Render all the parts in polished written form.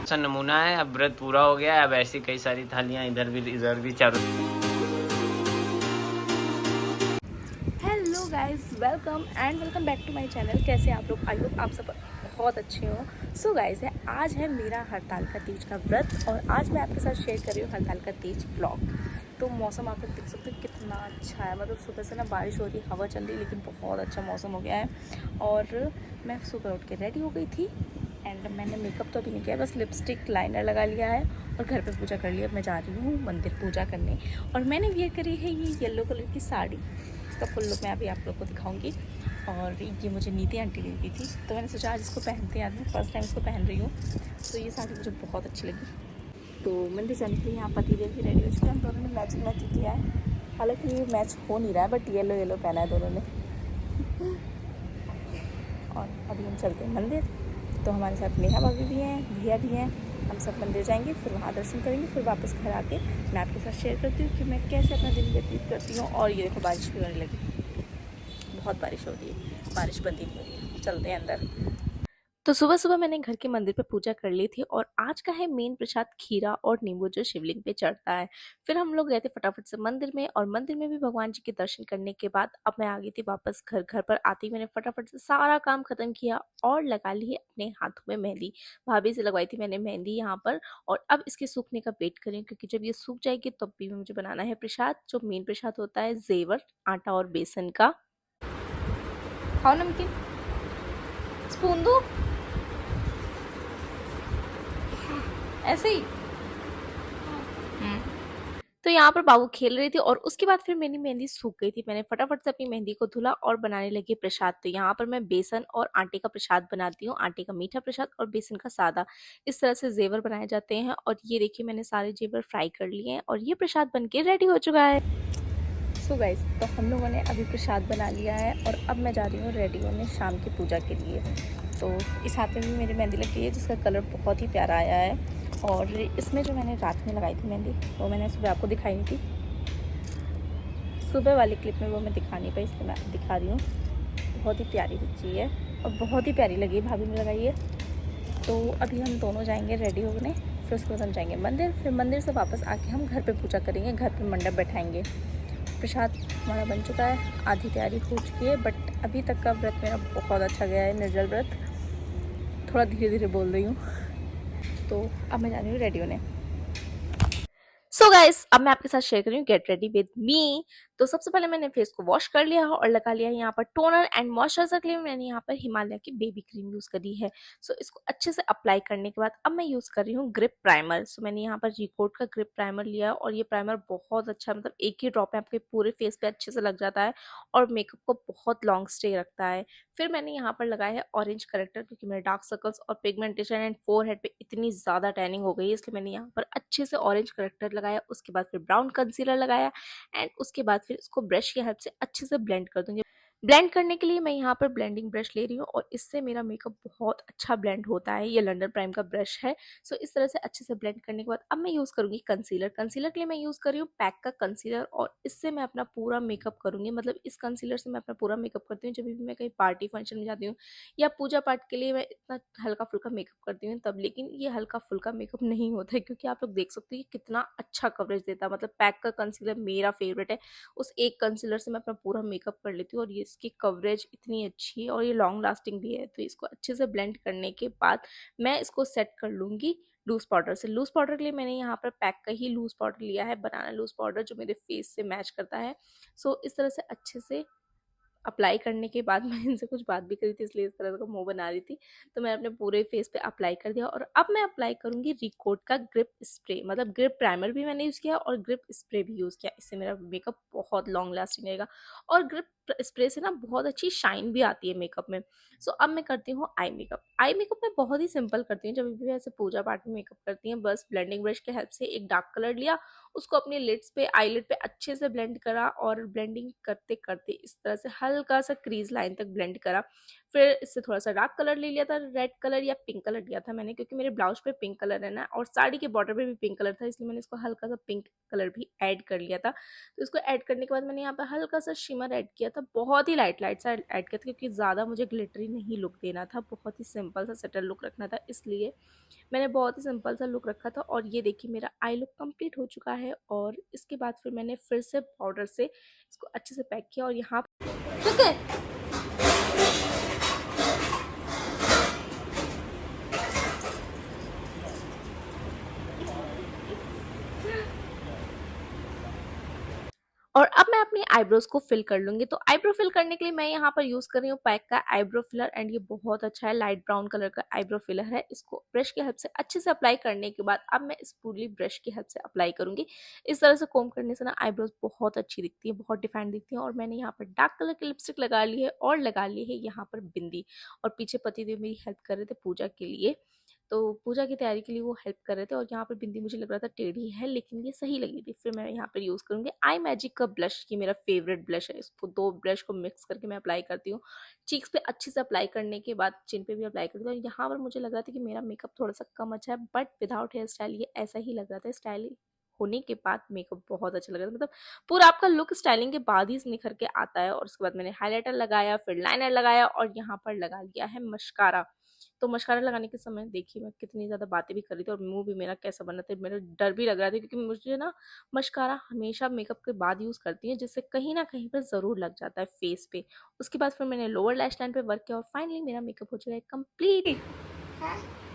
सा नमूना है। अब व्रत पूरा हो गया है, अब ऐसी कई सारी थालियाँ इधर भी चारों। Hello guys, welcome and welcome back to my channel. कैसे आप लोग? आई होप आप सब बहुत अच्छे हो। सो गाइस, आज है मेरा हड़ताल का तीज का व्रत और आज मैं आपके साथ शेयर कर रही हूँ हड़ताल का तीज व्लॉग। तो मौसम आप लोग देख सकते हो कितना अच्छा है। मतलब सुबह से ना बारिश हो रही है, हवा चल रही है, लेकिन बहुत अच्छा मौसम हो गया है। और मैं सुबह उठ के रेडी हो गई थी एंड मैंने मेकअप तो अभी नहीं किया, बस लिपस्टिक लाइनर लगा लिया है और घर पे पूजा कर लिया। अब मैं जा रही हूँ मंदिर पूजा करने और मैंने वियर करी है ये येलो कलर की साड़ी। इसका फुल लुक मैं अभी आप लोग को दिखाऊंगी। और ये मुझे नीति आंटी ने दी थी, तो मैंने सोचा आज इसको पहनते हैं। आज मैं फर्स्ट टाइम इसको पहन रही हूँ, तो ये साड़ी मुझे बहुत अच्छी लगी। तो मंदिर जाने के लिए यहाँ पतिदेव भी रेडी हो चुके हैं। हम दोनों ने मैचिंग मैचिंग किया है, हालांकि ये मैच हो नहीं रहा है, बट येलो येलो पहना है दोनों ने। और अभी हम चलते हैं मंदिर। तो हमारे साथ नेहा भाभी भी हैं, भैया भी हैं। हम सब मंदिर जाएंगे, फिर वहाँ दर्शन करेंगे, फिर वापस घर आके मैं आपके साथ शेयर करती हूँ कि मैं कैसे अपना दिन व्यतीत करती हूँ। और ये देखो बारिश भी होने लगी, बहुत बारिश हो रही है, बारिश बंद ही नहीं हो रही है। चलते हैं अंदर। तो सुबह सुबह मैंने घर के मंदिर पे पूजा कर ली थी और आज का है मेन प्रसाद खीरा और नींबू जो शिवलिंग पे चढ़ता है। फिर हम लोग गए थे फटाफट से मंदिर में और मंदिर में भी भगवान जी के दर्शन करने के बाद अब मैं आ गई थी वापस घर। घर पर आते ही मैंने फटाफट से सारा काम खत्म किया और लगा ली है अपने हाथों में मेहंदी। भाभी से लगवाई थी मैंने मेहंदी यहाँ पर। और अब इसके सूखने का वेट करें, क्योंकि जब ये सूख जाएगी तब भी मुझे बनाना है प्रसाद, जो मेन प्रसाद होता है जेवर, आटा और बेसन का। खाओ नमकीन, स्पून दो ऐसे ही। तो यहाँ पर बाबू खेल रही थी और उसके बाद फिर मेरी मेहंदी सूख गई थी। मैंने फटाफट से अपनी मेहंदी को धुला और बनाने लगी प्रसाद। तो यहाँ पर मैं बेसन और आटे का प्रसाद बनाती हूँ, आटे का मीठा प्रसाद और बेसन का सादा। इस तरह से जेवर बनाए जाते हैं। और ये देखिए मैंने सारे जेवर फ्राई कर लिए हैं और ये प्रसाद बन के रेडी हो चुका है। सो गाइस, तो हम लोगों ने अभी प्रसाद बना लिया है और अब मैं जा रही हूँ रेडी होने शाम की पूजा के लिए। तो इस हाथ में भी मेरी मेहंदी लग गई है, जिसका कलर बहुत ही प्यारा आया है। और इसमें जो मैंने रात में लगाई थी मेहंदी, वो मैंने सुबह आपको दिखाई नहीं थी। सुबह वाली क्लिप में वो मैं दिखा नहीं पाई, इसलिए मैं दिखा रही हूँ। बहुत ही प्यारी बच्ची है और बहुत ही प्यारी लगी भाभी ने लगाई है। तो अभी हम दोनों जाएंगे रेडी होने, फिर उसके बाद हम जाएंगे मंदिर। फिर मंदिर से वापस आके हम घर पे पूजा करेंगे, घर पे मंडप बैठाएंगे। प्रसाद हमारा बन चुका है, आधी तैयारी हो चुकी है, बट अभी तक का व्रत मेरा बहुत अच्छा गया है, निर्जल व्रत। थोड़ा धीरे धीरे बोल रही हूँ। तो अब मैं जा रही हूँ रेडी होने। सो गाइस, अब मैं आपके साथ शेयर कर रही हूँ गेट रेडी विद मी। तो सबसे पहले मैंने फेस को वॉश कर लिया है और लगा लिया है यहाँ पर टोनर एंड मॉइस्चराइजर के लिए मैंने यहाँ पर हिमालय की बेबी क्रीम यूज करी है। सो इसको अच्छे से अप्लाई करने के बाद अब मैं यूज कर रही हूँ ग्रिप प्राइमर। सो मैंने यहाँ पर रिकोट का ग्रिप प्राइमर लिया है और ये प्राइमर बहुत अच्छा, मतलब एक ही ड्रॉप में आपके पूरे फेस पे अच्छे से लग जाता है और मेकअप को बहुत लॉन्ग स्टे रखता है। फिर मैंने यहाँ पर लगाया है ऑरेंज करेक्टर, क्योंकि मेरे डार्क सर्कल्स और पिगमेंटेशन एंड फोरहेड पे इतनी ज़्यादा टैनिंग हो गई है, इसलिए मैंने यहाँ पर अच्छे से ऑरेंज करेक्टर लगाया। उसके बाद फिर ब्राउन कंसीलर लगाया एंड उसके बाद फिर इसको ब्रश की हेल्प से अच्छे से ब्लेंड कर दूंगी। ब्लेंड करने के लिए मैं यहाँ पर ब्लेंडिंग ब्रश ले रही हूँ और इससे मेरा मेकअप बहुत अच्छा ब्लेंड होता है। ये लंडन प्राइम का ब्रश है। सो इस तरह से अच्छे से ब्लेंड करने के बाद अब मैं यूज़ करूँगी कंसीलर। कंसीलर के लिए मैं यूज़ कर रही हूँ पैक का कंसीलर और इससे मैं अपना पूरा मेकअप करूँगी। मतलब इस कंसीलर से मैं अपना पूरा मेकअप करती हूँ जब भी मैं कहीं पार्टी फंक्शन में जाती हूँ या पूजा पाठ के लिए मैं इतना हल्का फुल्का मेकअप करती हूँ तब। लेकिन ये हल्का फुल्का मेकअप नहीं होता है, क्योंकि आप लोग देख सकते हो कि कितना अच्छा कवरेज देता है। मतलब पैक का कंसीलर मेरा फेवरेट है। उस एक कंसीलर से मैं अपना पूरा मेकअप कर लेती हूँ और ये इसकी कवरेज इतनी अच्छी है और ये लॉन्ग लास्टिंग भी है। तो इसको अच्छे से ब्लेंड करने के बाद मैं इसको सेट कर लूँगी लूज पाउडर से। लूज पाउडर के लिए मैंने यहाँ पर पैक का ही लूज पाउडर लिया है, बनाना लूज पाउडर, जो मेरे फेस से मैच करता है। सो इस तरह से अच्छे से अप्लाई करने के बाद मैं इनसे कुछ बात भी करी थी, इसलिए इस तरह का मुंह बना रही थी। तो मैं अपने पूरे फेस पे अप्लाई कर दिया और अब मैं अप्लाई करूंगी रिकोट का ग्रिप स्प्रे। मतलब ग्रिप प्राइमर भी मैंने यूज़ किया और ग्रिप स्प्रे भी यूज़ किया। इससे मेरा मेकअप बहुत लॉन्ग लास्टिंग रहेगा और ग्रिप स्प्रे से ना बहुत अच्छी शाइन भी आती है मेकअप में। सो अब मैं करती हूँ आई मेकअप। आई मेकअप मैं बहुत ही सिंपल करती हूँ, जब भी ऐसे पूजा पाठ में मेकअप करती हूँ बस ब्लेंडिंग ब्रश के हेल्प से एक डार्क कलर लिया, उसको अपने लिड्स पे, आईलिड पे अच्छे से ब्लेंड करा और ब्लेंडिंग करते करते इस तरह से हल्का सा क्रीज लाइन तक ब्लेंड करा। फिर इससे थोड़ा सा डार्क कलर ले लिया था, रेड कलर या पिंक कलर लिया था मैंने, क्योंकि मेरे ब्लाउज पे पिंक कलर है ना, और साड़ी के बॉर्डर पे भी पिंक कलर था, इसलिए मैंने इसको हल्का सा पिंक कलर भी ऐड कर लिया था। तो इसको ऐड करने के बाद मैंने यहाँ पे हल्का सा शिमर ऐड किया था, बहुत ही लाइट लाइट सा ऐड किया था, क्योंकि ज़्यादा मुझे ग्लिटरी नहीं लुक देना था, बहुत ही सिंपल सा सेटल लुक रखना था, इसलिए मैंने बहुत ही सिंपल सा लुक रखा था। और ये देखिए मेरा आई लुक कंप्लीट हो चुका है। और इसके बाद फिर मैंने फिर से पाउडर से इसको अच्छे से पैक किया, और यहाँ ठीक है। और अब मैं अपनी आईब्रोज को फिल कर लूंगी। तो आईब्रो फिल करने के लिए मैं यहाँ पर यूज कर रही हूँ पैक का आईब्रो फिलर, एंड ये बहुत अच्छा है, लाइट ब्राउन कलर का आईब्रो फिलर है। इसको ब्रश की हेल्प से अच्छे से अप्लाई करने के बाद अब मैं स्पूली ब्रश की हेल्प से अप्लाई करूंगी। इस तरह से कोम करने से ना आईब्रोज बहुत अच्छी दिखती है, बहुत डिफाइंड दिखती है। और मैंने यहाँ पर डार्क कलर की लिपस्टिक लगा ली है, और लगा ली है यहाँ पर बिंदी। और पीछे पतिदेव मेरी हेल्प कर रहे थे पूजा के लिए, तो पूजा की तैयारी के लिए वो हेल्प कर रहे थे। और यहाँ पर बिंदी मुझे लग रहा था टेढ़ी है, लेकिन ये सही लगी थी। फिर मैं यहाँ पर यूज़ करूँगी आई मैजिक का ब्लश, ये मेरा फेवरेट ब्लश है। इसको 2 ब्रश को मिक्स करके मैं अप्लाई करती हूँ। चीक्स पे अच्छे से अप्लाई करने के बाद चिन पे भी अप्लाई करती हूँ। और यहाँ पर मुझे लग रहा था कि मेरा मेकअप थोड़ा सा कम अच्छा है, बट विदाउट हेयर स्टाइल ये ऐसा ही लग रहा था। स्टाइल होने के बाद मेकअप बहुत अच्छा लग रहा था, मतलब पूरा आपका लुक स्टाइलिंग के बाद ही निखर के आता है। और उसके बाद मैंने हाइलाइटर लगाया, फिर लाइनर लगाया, और यहाँ पर लगा लिया है मस्कारा। तो मस्कारा लगाने के समय देखिए मैं कितनी ज़्यादा बातें भी कर रही थी, और मुंह भी मेरा कैसा बना था, मेरा डर भी लग रहा था, क्योंकि मुझे ना मस्कारा हमेशा मेकअप के बाद यूज़ करती है, जिससे कहीं ना कहीं पर ज़रूर लग जाता है फेस पे। उसके बाद फिर मैंने लोअर लैश लाइन पे वर्क किया, और फाइनली मेरा मेकअप हो चुका है कंप्लीट।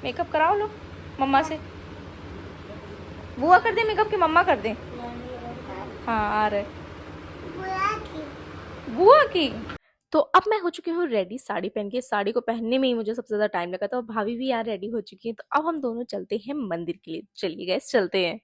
मेकअप कराओ लो मम्मा से, बुआ कर दे मेकअप की मम्मा कर दे। हाँ आ रहे बुआ की। तो अब मैं हो चुकी हूँ रेडी साड़ी पहन के। साड़ी को पहनने में ही मुझे सबसे ज़्यादा टाइम लगा था, और भाभी भी यहाँ रेडी हो चुकी है। तो अब हम दोनों चलते हैं मंदिर के लिए। चलिए गैस चलते हैं।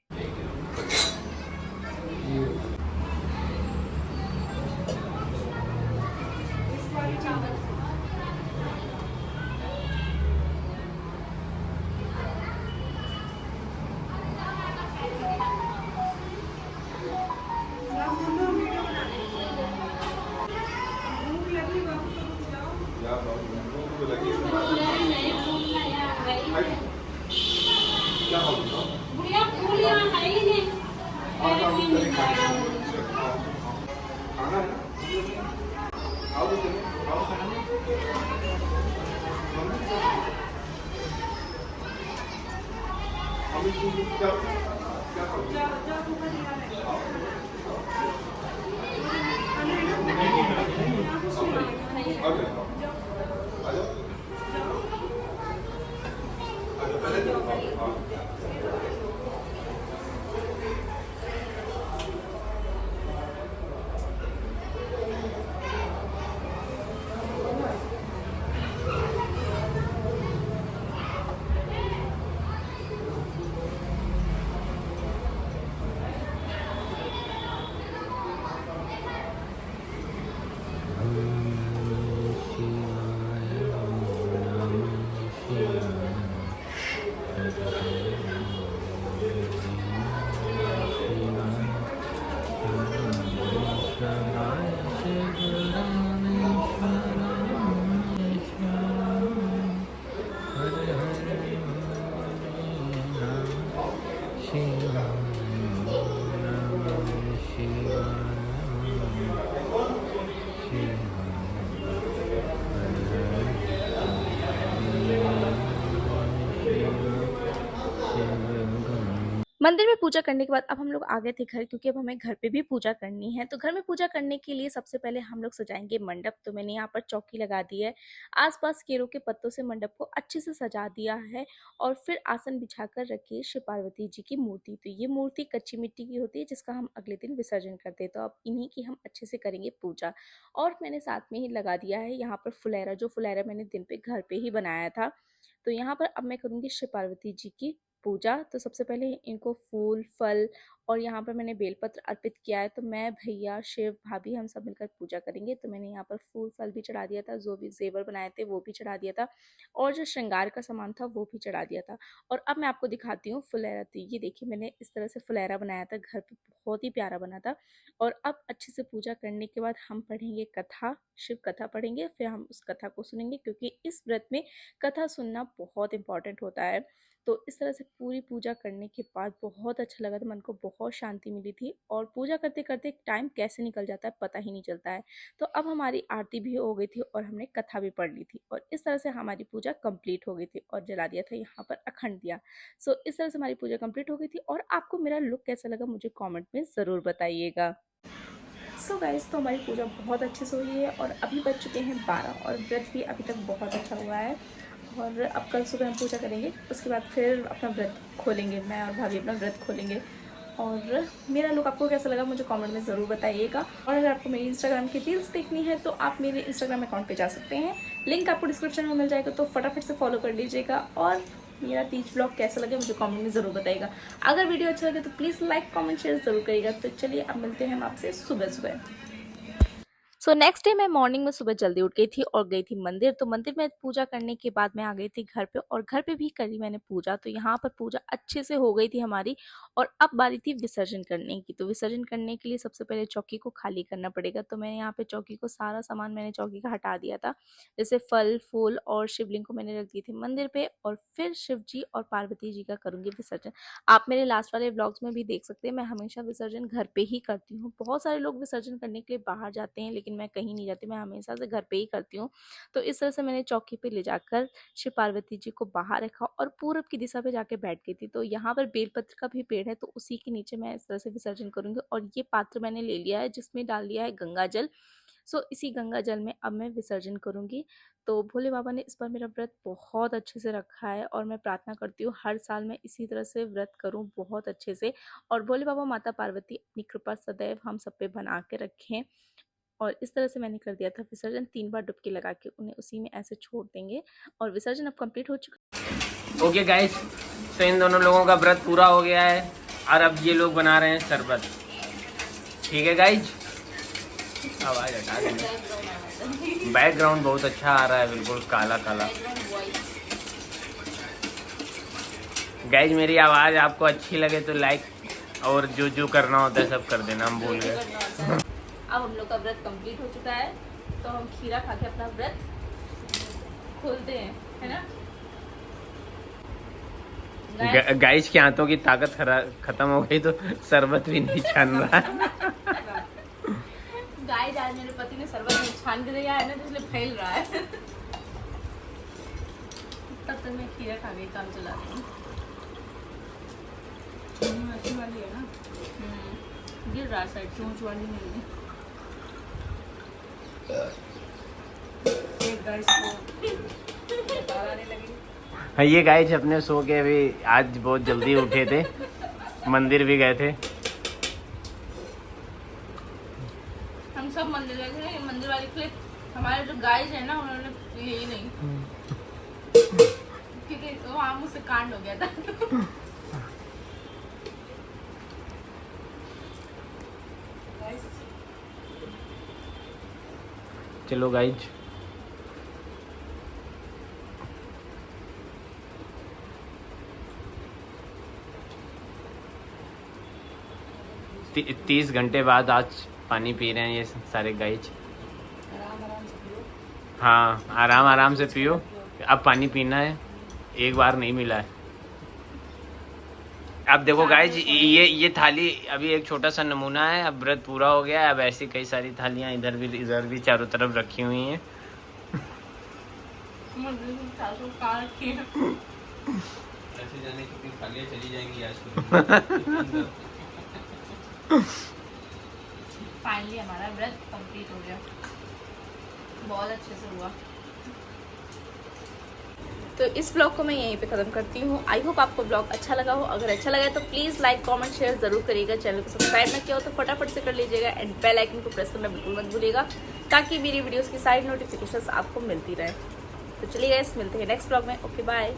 मंदिर में पूजा करने के बाद अब हम लोग आ गए थे घर, क्योंकि अब हमें घर पे भी पूजा करनी है। तो घर में पूजा करने के लिए सबसे पहले हम लोग सजाएंगे मंडप। तो मैंने यहाँ पर चौकी लगा दी है, आसपास केरों के पत्तों से मंडप को अच्छे से सजा दिया है। और फिर आसन बिछाकर रखी शिव पार्वती जी की मूर्ति। तो ये मूर्ति कच्ची मिट्टी की होती है, जिसका हम अगले दिन विसर्जन करते हैं। तो अब इन्हीं की हम अच्छे से करेंगे पूजा। और मैंने साथ में ही लगा दिया है यहाँ पर फुलेरा, जो फुलेरा मैंने दिन पे घर पे ही बनाया था। तो यहाँ पर अब मैं करूँगी शिव पार्वती जी की पूजा। तो सबसे पहले इनको फूल फल और यहाँ पर मैंने बेलपत्र अर्पित किया है। तो मैं, भैया, शिव, भाभी हम सब मिलकर पूजा करेंगे। तो मैंने यहाँ पर फूल फल भी चढ़ा दिया था, जो भी जेवर बनाए थे वो भी चढ़ा दिया था, और जो श्रृंगार का सामान था वो भी चढ़ा दिया था। और अब मैं आपको दिखाती हूँ फुलैरा। तो ये देखिए मैंने इस तरह से फुलैरा बनाया था घर पे, बहुत ही प्यारा बना था। और अब अच्छे से पूजा करने के बाद हम पढ़ेंगे कथा, शिव कथा पढ़ेंगे, फिर हम उस कथा को सुनेंगे, क्योंकि इस व्रत में कथा सुनना बहुत इंपॉर्टेंट होता है। तो इस तरह से पूरी पूजा करने के बाद बहुत अच्छा लगा था, मन को बहुत शांति मिली थी, और पूजा करते करते टाइम कैसे निकल जाता है पता ही नहीं चलता है। तो अब हमारी आरती भी हो गई थी और हमने कथा भी पढ़ ली थी, और इस तरह से हमारी पूजा कंप्लीट हो गई थी, और जला दिया था यहाँ पर अखंड दिया। सो इस तरह से हमारी पूजा कंप्लीट हो गई थी। और आपको मेरा लुक कैसा लगा मुझे कॉमेंट में ज़रूर बताइएगा। सो गाइस, तो हमारी पूजा बहुत अच्छे से हुई है, और अभी बज चुके हैं 12, और व्रत भी अभी तक बहुत अच्छा हुआ है। और अब कल सुबह हम पूजा करेंगे, उसके बाद फिर अपना व्रत खोलेंगे, मैं और भाभी अपना व्रत खोलेंगे। और मेरा लुक आपको कैसा लगा मुझे कमेंट में ज़रूर बताइएगा। और अगर आपको मेरी इंस्टाग्राम की रील्स देखनी है तो आप मेरे इंस्टाग्राम अकाउंट पे जा सकते हैं, लिंक आपको डिस्क्रिप्शन में मिल जाएगा, तो फटाफट से फॉलो कर लीजिएगा। और मेरा तीज ब्लॉग कैसा लगे मुझे कमेंट में ज़रूर बताइएगा। अगर वीडियो अच्छा लगे तो प्लीज़ लाइक कमेंट शेयर ज़रूर करिएगा। तो चलिए अब मिलते हैं हम आपसे सुबह सुबह। सो नेक्स्ट डे मैं मॉर्निंग में सुबह जल्दी उठ गई थी और गई थी मंदिर। तो मंदिर में पूजा करने के बाद मैं आ गई थी घर पे, और घर पे भी करी मैंने पूजा। तो यहाँ पर पूजा अच्छे से हो गई थी हमारी, और अब बारी थी विसर्जन करने की। तो विसर्जन करने के लिए सबसे पहले चौकी को खाली करना पड़ेगा। तो मैंने यहाँ पे चौकी को सारा सामान मैंने चौकी का हटा दिया था, जैसे फल फूल और शिवलिंग को मैंने रख दिए थे मंदिर पे, और फिर शिव जी और पार्वती जी का करूँगी विसर्जन। आप मेरे लास्ट वाले व्लॉग्स में भी देख सकते हैं, मैं हमेशा विसर्जन घर पे ही करती हूँ। बहुत सारे लोग विसर्जन करने के लिए बाहर जाते हैं, लेकिन मैं कहीं नहीं जाती, मैं हमेशा से घर पे ही करती हूँ। तो इस तरह से मैंने चौकी पे ले जाकर शिव पार्वती जी को बाहर रखा और पूरब की दिशा पे जाके बैठ गई थी। तो यहाँ पर बेलपत्र का भी पेड़ है, तो उसी के नीचे मैं इस तरह से विसर्जन करूँगी। और ये पात्र मैंने ले लिया है जिसमें डाल दिया है गंगा जल। सो इसी गंगा जल में अब मैं विसर्जन करूँगी। तो भोले बाबा ने इस बार मेरा व्रत बहुत अच्छे से रखा है, और मैं प्रार्थना करती हूँ हर साल मैं इसी तरह से व्रत करूँ बहुत अच्छे से, और भोले बाबा माता पार्वती अपनी कृपा सदैव हम सब पे बना के रखें। और इस तरह से मैंने कर दिया था विसर्जन, 3 बार डुबकी लगा के उन्हें उसी में ऐसे छोड़ देंगे, और विसर्जन अब कंप्लीट हो चुका। ओके गाइस, तो इन दोनों लोगों का व्रत पूरा हो गया है, और अब ये लोग बना रहे हैं शरबत। ठीक है गाइस, आवाज़ हटा देना, बैकग्राउंड बहुत अच्छा आ रहा है, बिल्कुल काला काला। गाइस मेरी आवाज़ आपको अच्छी लगे तो लाइक, और जो जो करना होता है सब कर देना, हम भूल गए। अब हम लोग का व्रत कंप्लीट हो चुका है, तो हम खीरा खा के अपना व्रत खोलते हैं, है ना। गाइस के हाथों की ताकत खत्म हो गई, तो शरबत भी नहीं छान रहा। गाइस आज मेरे पति ने शरबत नहीं छान के दिया है ना, तो इसलिए फैल रहा है। तब तक मैं खीरा खा के काम चला रही हूँ। अच्छी वाली है ना, गिर रहा साइड, चोंच वाली नहीं है। हाँ ये गाइस अपने सो के अभी आज बहुत जल्दी उठे थे, मंदिर भी गए थे। हम सब मंदिर गए थे, मंदिर वाले के लिए हमारे जो गाइस है ना उन्होंने यही नहीं, क्योंकि वहाँ मुझसे कांड हो गया था। चलो गाइज, तीस घंटे बाद आज पानी पी रहे हैं ये सारे गाइज। हाँ आराम आराम से पियो, अब पानी पीना है, एक बार नहीं मिला है। अब देखो गाइज, ये थाली अभी एक छोटा सा नमूना है, अब व्रत पूरा हो गया है। अब ऐसी कई सारी थालियाँ इधर भी चारों तरफ रखी हुई हैं। ऐसे जाने कितनी थालियाँ चली जाएंगी आज। फाइनली हमारा व्रत कंप्लीट हो गया, बहुत अच्छे से हुआ। तो इस ब्लॉग को मैं यहीं पे ख़त्म करती हूँ। आई होप आपको ब्लॉग अच्छा लगा हो। अगर अच्छा लगा तो प्लीज़ लाइक कमेंट शेयर ज़रूर करिएगा। चैनल को सब्सक्राइब ना किया हो तो फटाफट से कर लीजिएगा, एंड बेल आइकन को प्रेस करना बिल्कुल मत भूलिएगा, ताकि मेरी वीडियोस की सारी नोटिफिकेशंस आपको मिलती रहे। तो चलिए गाइस, मिलते हैं नेक्स्ट ब्लॉग में। Okay bye.